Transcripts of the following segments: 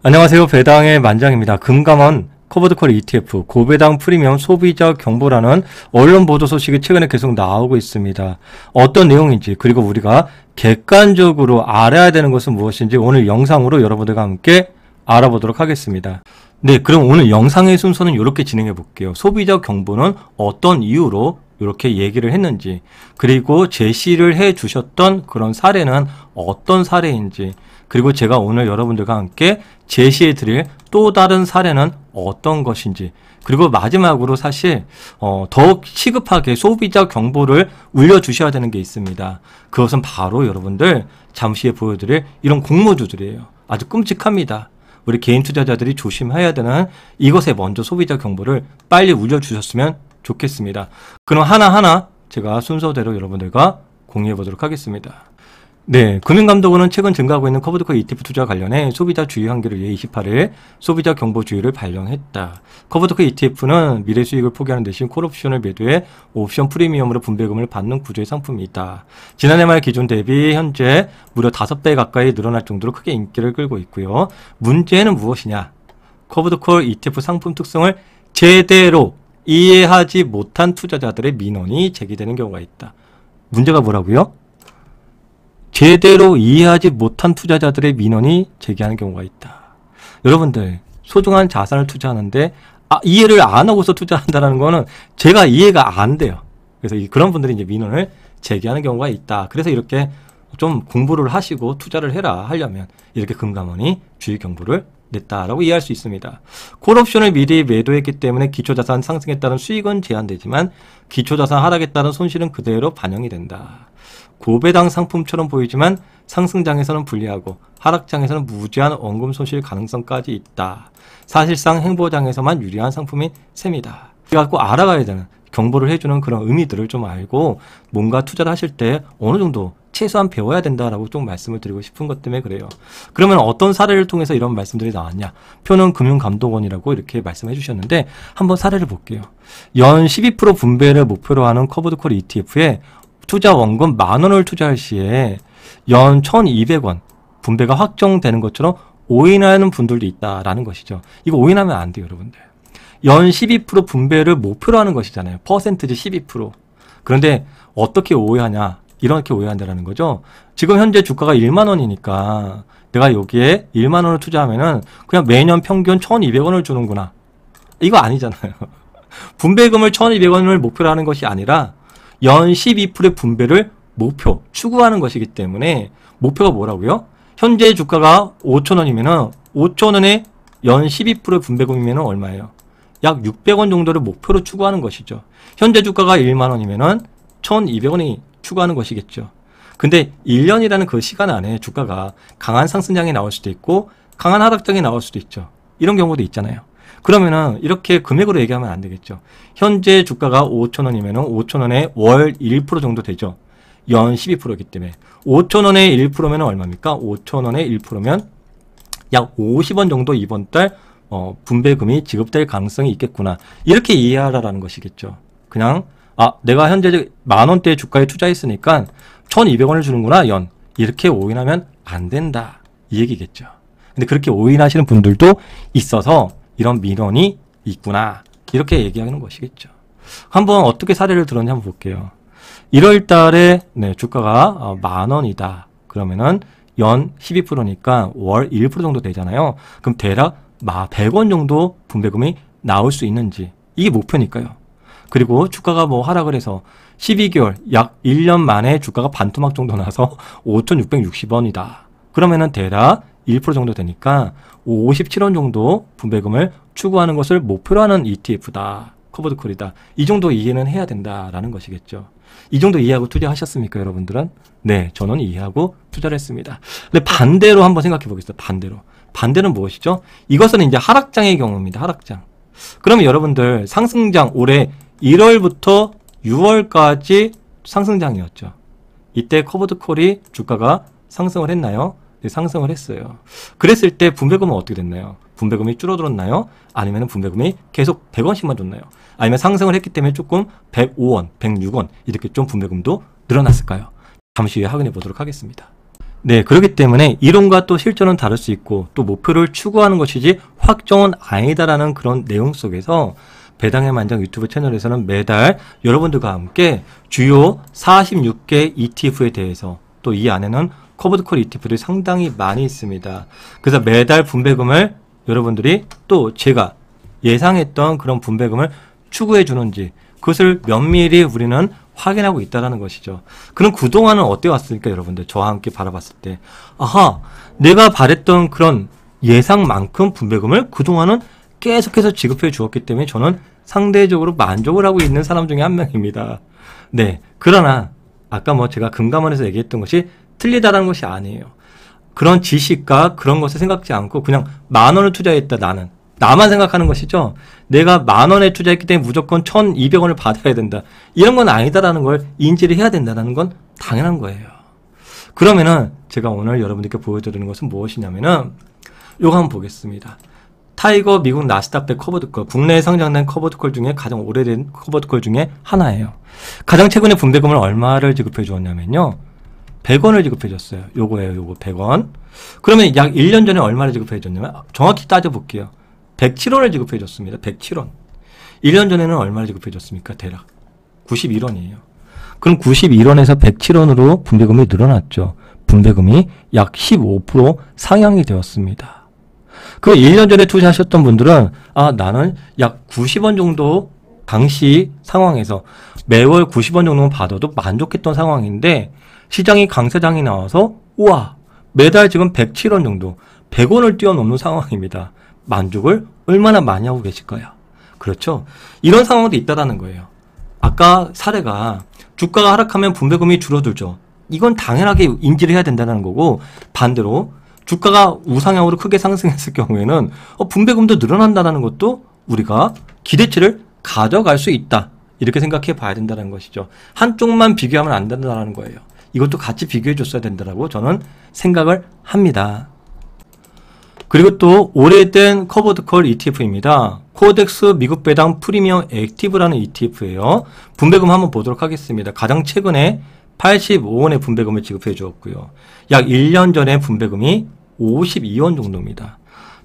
안녕하세요. 배당의 만장입니다. 금감원 커버드콜 ETF 고배당 프리미엄 소비자 경보라는 언론 보도 소식이 최근에 계속 나오고 있습니다. 어떤 내용인지 그리고 우리가 객관적으로 알아야 되는 것은 무엇인지 오늘 영상으로 여러분들과 함께 알아보도록 하겠습니다. 네, 그럼 오늘 영상의 순서는 이렇게 진행해 볼게요. 소비자 경보는 어떤 이유로 이렇게 얘기를 했는지, 그리고 제시를 해 주셨던 그런 사례는 어떤 사례인지, 그리고 제가 오늘 여러분들과 함께 제시해 드릴 또 다른 사례는 어떤 것인지, 그리고 마지막으로 사실 더욱 시급하게 소비자 경보를 울려주셔야 되는 게 있습니다. 그것은 바로 여러분들 잠시 후에 보여드릴 이런 공모주들이에요. 아주 끔찍합니다. 우리 개인 투자자들이 조심해야 되는 이것에 먼저 소비자 경보를 빨리 울려주셨으면 좋겠습니다. 그럼 하나하나 제가 순서대로 여러분들과 공유해 보도록 하겠습니다. 네, 금융감독원은 최근 증가하고 있는 커버드콜 ETF 투자 관련해 소비자 주의 한계를 위해 28일 소비자 경보 주의를 발령했다. 커버드콜 ETF는 미래 수익을 포기하는 대신 콜옵션을 매도해 옵션 프리미엄으로 분배금을 받는 구조의 상품이다. 지난해 말 기준 대비 현재 무려 5배 가까이 늘어날 정도로 크게 인기를 끌고 있고요. 문제는 무엇이냐? 커버드콜 ETF 상품 특성을 제대로 이해하지 못한 투자자들의 민원이 제기되는 경우가 있다. 문제가 뭐라고요? 제대로 이해하지 못한 투자자들의 민원이 제기하는 경우가 있다. 여러분들 소중한 자산을 투자하는데 이해를 안 하고서 투자한다는 거는 제가 이해가 안 돼요. 그래서 그런 분들이 이제 민원을 제기하는 경우가 있다. 그래서 이렇게 좀 공부를 하시고 투자를 해라 하려면 이렇게 금감원이 주의 경보를 냈다라고 이해할 수 있습니다. 콜옵션을 미리 매도했기 때문에 기초자산 상승에 따른 수익은 제한되지만 기초자산 하락에 따른 손실은 그대로 반영이 된다. 고배당 상품처럼 보이지만 상승장에서는 불리하고 하락장에서는 무제한 원금 손실 가능성까지 있다. 사실상 행보장에서만 유리한 상품인 셈이다. 우리가 꼭 알아가야 되는, 경보를 해주는 그런 의미들을 좀 알고 뭔가 투자를 하실 때 어느 정도 최소한 배워야 된다라고 좀 말씀을 드리고 싶은 것 때문에 그래요. 그러면 어떤 사례를 통해서 이런 말씀들이 나왔냐? 표는 금융감독원이라고 이렇게 말씀해 주셨는데 한번 사례를 볼게요. 연 12% 분배를 목표로 하는 커버드콜 ETF에 투자 원금 10,000원을 투자할 시에 연 1,200원 분배가 확정되는 것처럼 오인하는 분들도 있다라는 것이죠. 이거 오인하면 안 돼요, 여러분들. 연 12% 분배를 목표로 하는 것이잖아요. 퍼센트지 12%. 그런데 어떻게 오해하냐? 이렇게 오해한다라는 거죠. 지금 현재 주가가 1만 원이니까 내가 여기에 1만 원을 투자하면은 그냥 매년 평균 1,200원을 주는구나. 이거 아니잖아요. 분배금을 1,200원을 목표로 하는 것이 아니라 연 12%의 분배를 목표, 추구하는 것이기 때문에 목표가 뭐라고요? 현재 주가가 5,000원이면은 5,000원에 연 12%의 분배금이면 얼마예요? 약 600원 정도를 목표로 추구하는 것이죠. 현재 주가가 1만 원이면은 1,200원이 추구하는 것이겠죠. 근데 1년이라는 그 시간 안에 주가가 강한 상승장이 나올 수도 있고 강한 하락장이 나올 수도 있죠. 이런 경우도 있잖아요. 그러면은 이렇게 금액으로 얘기하면 안 되겠죠. 현재 주가가 5,000원이면은 5,000원에 월 1% 정도 되죠. 연 12%이기 때문에 5,000원에 1%면 얼마입니까? 5,000원에 1%면 약 50원 정도 이번 달 분배금이 지급될 가능성이 있겠구나. 이렇게 이해하라라는 것이겠죠. 그냥 내가 현재 10,000원대 주가에 투자했으니까 1,200원을 주는구나, 연. 이렇게 오인하면 안 된다. 이 얘기겠죠. 근데 그렇게 오인하시는 분들도 있어서 이런 민원이 있구나. 이렇게 얘기하는 것이겠죠. 한번 어떻게 사례를 들었는지 한번 볼게요. 1월 달에 주가가 10,000원이다. 그러면은 연 12%니까 월 1% 정도 되잖아요. 그럼 대략 100원 정도 분배금이 나올 수 있는지. 이게 목표니까요. 그리고 주가가 하락을 해서 12개월, 약 1년 만에 주가가 반토막 정도 나서 5,660원이다. 그러면은 대략 1% 정도 되니까 57원 정도 분배금을 추구하는 것을 목표로 하는 ETF다. 커버드콜이다. 이 정도 이해는 해야 된다라는 것이겠죠. 이 정도 이해하고 투자하셨습니까, 여러분들은? 네, 저는 이해하고 투자를 했습니다. 근데 반대로 한번 생각해 보겠습니다. 반대는 무엇이죠? 이것은 이제 하락장의 경우입니다. 하락장. 그러면 여러분들 상승장 올해 1월부터 6월까지 상승장이었죠. 이때 커버드콜이 주가가 상승을 했나요? 네, 상승을 했어요. 그랬을 때 분배금은 어떻게 됐나요? 분배금이 줄어들었나요? 아니면 분배금이 계속 100원씩만 줬나요? 아니면 상승을 했기 때문에 조금 105원, 106원 이렇게 좀 분배금도 늘어났을까요? 잠시 후에 확인해 보도록 하겠습니다. 네, 그렇기 때문에 이론과 또 실전은 다를 수 있고 또 목표를 추구하는 것이지 확정은 아니다라는 그런 내용 속에서 배당의 만장 유튜브 채널에서는 매달 여러분들과 함께 주요 46개 ETF에 대해서 또 이 안에는 커버드콜 ETF들이 상당히 많이 있습니다. 그래서 매달 분배금을 여러분들이 또 제가 예상했던 그런 분배금을 추구해 주는지 그것을 면밀히 우리는 확인하고 있다는 것이죠. 그럼 그동안은 어때 왔습니까, 여러분들? 저와 함께 바라봤을 때. 아하, 내가 바랬던 그런 예상만큼 분배금을 그동안은 계속해서 지급해 주었기 때문에 저는 상대적으로 만족을 하고 있는 사람 중에 한 명입니다. 네. 그러나, 아까 뭐 제가 금감원에서 얘기했던 것이 틀리다라는 것이 아니에요. 그런 지식과 그런 것을 생각지 않고 그냥 10,000원을 투자했다, 나는. 나만 생각하는 것이죠. 내가 10,000원에 투자했기 때문에 무조건 1,200원을 받아야 된다. 이런 건 아니다라는 걸 인지를 해야 된다는 건 당연한 거예요. 그러면은 제가 오늘 여러분들께 보여드리는 것은 무엇이냐면은 요거 한번 보겠습니다. 타이거 미국 나스닥100 커버드콜, 국내에 상장된 커버드콜 중에 가장 오래된 커버드콜 중에 하나예요. 가장 최근에 분배금을 얼마를 지급해 주었냐면요. 100원을 지급해 줬어요. 요거예요. 요거 100원. 그러면 약 1년 전에 얼마를 지급해 줬냐면 정확히 따져볼게요. 107원을 지급해 줬습니다. 107원. 1년 전에는 얼마를 지급해 줬습니까? 대략 91원이에요. 그럼 91원에서 107원으로 분배금이 늘어났죠. 분배금이 약 15% 상향이 되었습니다. 그 1년 전에 투자하셨던 분들은 나는 약 90원 정도 당시 상황에서 매월 90원 정도는 받아도 만족했던 상황인데 시장이 강세장이 나와서 우와, 매달 지금 107원 정도 100원을 뛰어넘는 상황입니다. 만족을 얼마나 많이 하고 계실까요? 그렇죠? 이런 상황도 있다라는 거예요. 아까 사례가 주가가 하락하면 분배금이 줄어들죠. 이건 당연하게 인지를 해야 된다는 거고, 반대로 주가가 우상향으로 크게 상승했을 경우에는 분배금도 늘어난다는 것도 우리가 기대치를 가져갈 수 있다. 이렇게 생각해 봐야 된다는 것이죠. 한쪽만 비교하면 안 된다는 거예요. 이것도 같이 비교해 줬어야 된다고 저는 생각을 합니다. 그리고 또 오래된 커버드콜 ETF입니다. 코덱스 미국 배당 프리미엄 액티브라는 ETF예요. 분배금 한번 보도록 하겠습니다. 가장 최근에 85원의 분배금을 지급해 주었고요. 약 1년 전에 분배금이 52원 정도입니다.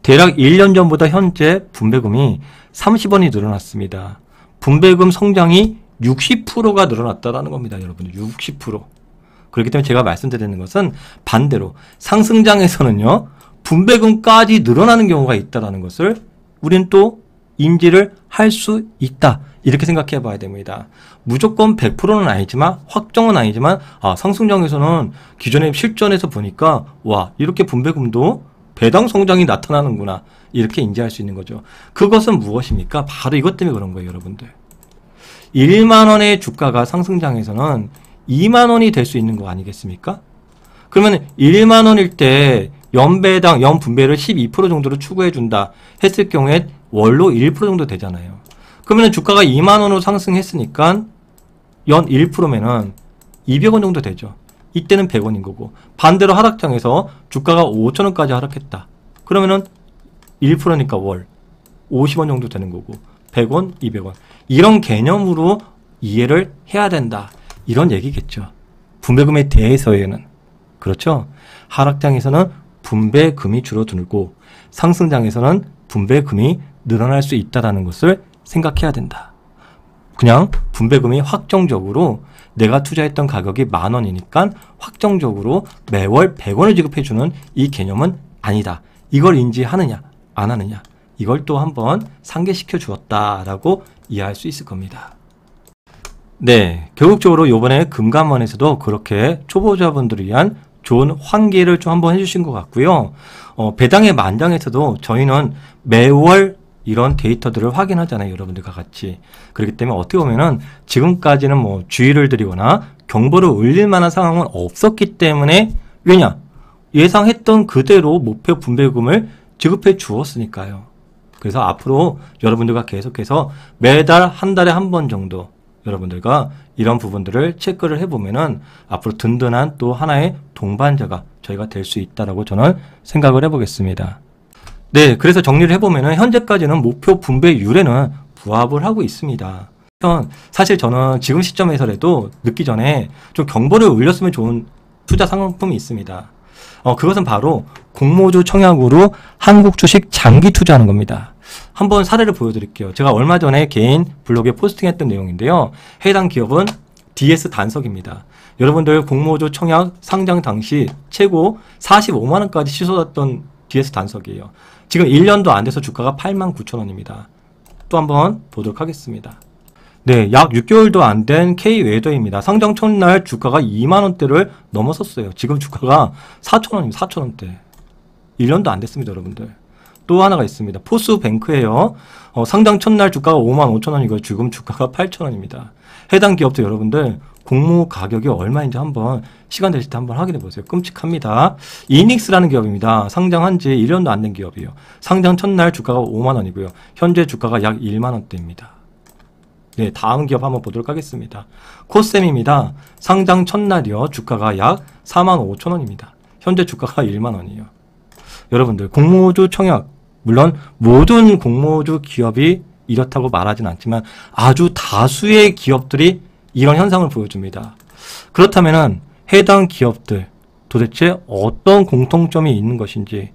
대략 1년 전보다 현재 분배금이 30원이 늘어났습니다. 분배금 성장이 60%가 늘어났다는 겁니다. 여러분들 60%. 그렇기 때문에 제가 말씀드리는 것은 반대로 상승장에서는요. 분배금까지 늘어나는 경우가 있다는 것을 우리는 또 인지를 할 수 있다. 이렇게 생각해 봐야 됩니다. 무조건 100%는 아니지만 확정은 아니지만 상승장에서는 기존의 실전에서 보니까 와 이렇게 분배금도 배당 성장이 나타나는구나. 이렇게 인지할 수 있는 거죠. 그것은 무엇입니까? 바로 이것 때문에 그런 거예요. 여러분들. 1만원의 주가가 상승장에서는 2만원이 될 수 있는 거 아니겠습니까? 그러면 1만원일 때 연배당, 연분배를 12% 정도로 추구해준다 했을 경우에 월로 1% 정도 되잖아요. 그러면 주가가 2만원으로 상승했으니까 연 1%면은 200원 정도 되죠. 이때는 100원인 거고, 반대로 하락장에서 주가가 5천원까지 하락했다. 그러면은 1%니까 월 50원 정도 되는 거고, 100원, 200원. 이런 개념으로 이해를 해야 된다. 이런 얘기겠죠. 분배금에 대해서에는. 그렇죠? 하락장에서는 분배금이 줄어들고 상승장에서는 분배금이 늘어날 수 있다는 것을 생각해야 된다. 그냥 분배금이 확정적으로 내가 투자했던 가격이 10,000원이니까 확정적으로 매월 100원을 지급해주는 이 개념은 아니다. 이걸 인지하느냐 안 하느냐 이걸 또 한번 상기시켜 주었다라고 이해할 수 있을 겁니다. 네, 결국적으로 이번에 금감원에서도 그렇게 초보자분들을 위한 좋은 환기를 좀 한번 해주신 것 같고요. 배당의 만장에서도 저희는 매월 이런 데이터들을 확인하잖아요. 여러분들과 같이. 그렇기 때문에 어떻게 보면은 지금까지는 뭐 주의를 드리거나 경보를 울릴 만한 상황은 없었기 때문에 왜냐? 예상했던 그대로 목표 분배금을 지급해 주었으니까요. 그래서 앞으로 여러분들과 계속해서 매달 한 달에 한 번 정도 여러분들과 이런 부분들을 체크를 해보면은 앞으로 든든한 또 하나의 동반자가 저희가 될 수 있다라고 저는 생각을 해보겠습니다. 네, 그래서 정리를 해보면은 현재까지는 목표 분배율에는 부합을 하고 있습니다. 사실 저는 지금 시점에서라도 늦기 전에 좀 경보를 울렸으면 좋은 투자 상품이 있습니다. 그것은 바로 공모주 청약으로 한국 주식 장기 투자하는 겁니다. 한번 사례를 보여드릴게요. 제가 얼마 전에 개인 블로그에 포스팅했던 내용인데요. 해당 기업은 DS 단석입니다. 여러분들 공모주 청약 상장 당시 최고 45만 원까지 치솟았던 DS 단석이에요. 지금 1년도 안 돼서 주가가 89,000원입니다. 또 한번 보도록 하겠습니다. 네, 약 6개월도 안 된 K웨더입니다. 상장 첫날 주가가 2만 원대를 넘어섰어요. 지금 주가가 4,000원입니다. 4,000원대. 1년도 안 됐습니다, 여러분들. 또 하나가 있습니다. 포스뱅크예요. 상장 첫날 주가가 5만 5천 원이고요. 지금 주가가 8천 원입니다. 해당 기업도 여러분들 공모 가격이 얼마인지 한번 시간 되실 때 한번 확인해 보세요. 끔찍합니다. 이닉스라는 기업입니다. 상장한 지 1년도 안 된 기업이에요. 상장 첫날 주가가 5만 원이고요. 현재 주가가 약 1만 원대입니다. 네, 다음 기업 한번 보도록 하겠습니다. 코셈입니다. 상장 첫날이요. 주가가 약 4만 5천 원입니다. 현재 주가가 1만 원이에요. 여러분들 공모주 청약, 물론 모든 공모주 기업이 이렇다고 말하진 않지만 아주 다수의 기업들이 이런 현상을 보여줍니다. 그렇다면 해당 기업들 도대체 어떤 공통점이 있는 것인지,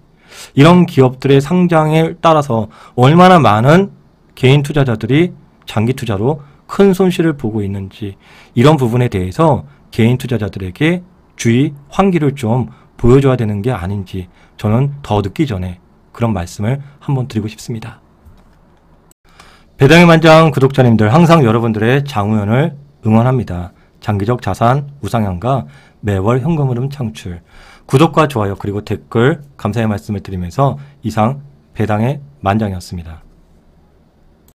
이런 기업들의 상장에 따라서 얼마나 많은 개인 투자자들이 장기 투자로 큰 손실을 보고 있는지, 이런 부분에 대해서 개인 투자자들에게 주의 환기를 좀 보여줘야 되는 게 아닌지 저는 더 늦기 전에 그런 말씀을 한번 드리고 싶습니다. 배당의 만장 구독자님들, 항상 여러분들의 장우연을 응원합니다. 장기적 자산 우상향과 매월 현금 흐름 창출, 구독과 좋아요 그리고 댓글 감사의 말씀을 드리면서 이상 배당의 만장이었습니다.